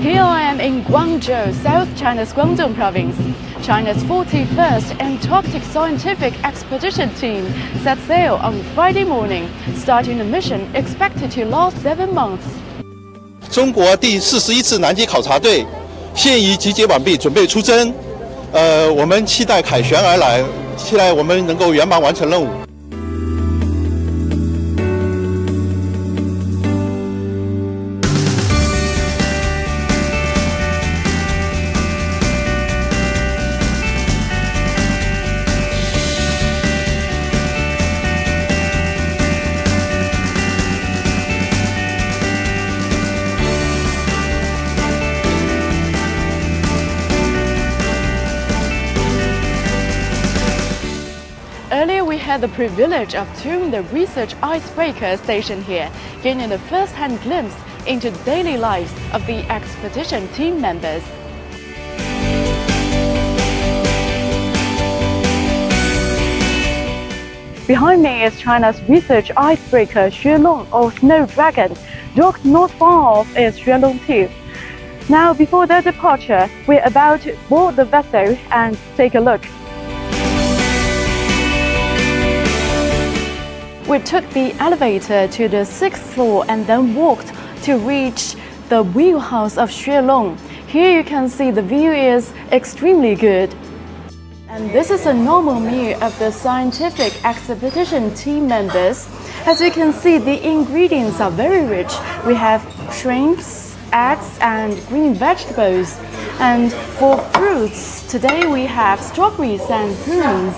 Here I am in Guangzhou, South China's Guangdong province. China's 41st Antarctic Scientific Expedition team set sail on Friday morning, starting a mission expected to last 7 months. 中国第41次南极考察队现已集结完毕，准备出征。我们期待凯旋而来，期待我们能够圆满完成任务。 Earlier, we had the privilege of touring the research icebreaker station here, gaining a first-hand glimpse into the daily lives of the expedition team members. Behind me is China's research icebreaker Xuelong or Snow Dragon. Docked not far off is Xuelong 2. Now, before their departure, we're about to board the vessel and take a look. We took the elevator to the 6th floor and then walked to reach the wheelhouse of Xuelong. Here you can see the view is extremely good. And this is a normal meal of the scientific expedition team members. As you can see, the ingredients are very rich. We have shrimps, eggs and green vegetables. And for fruits, today we have strawberries and prunes.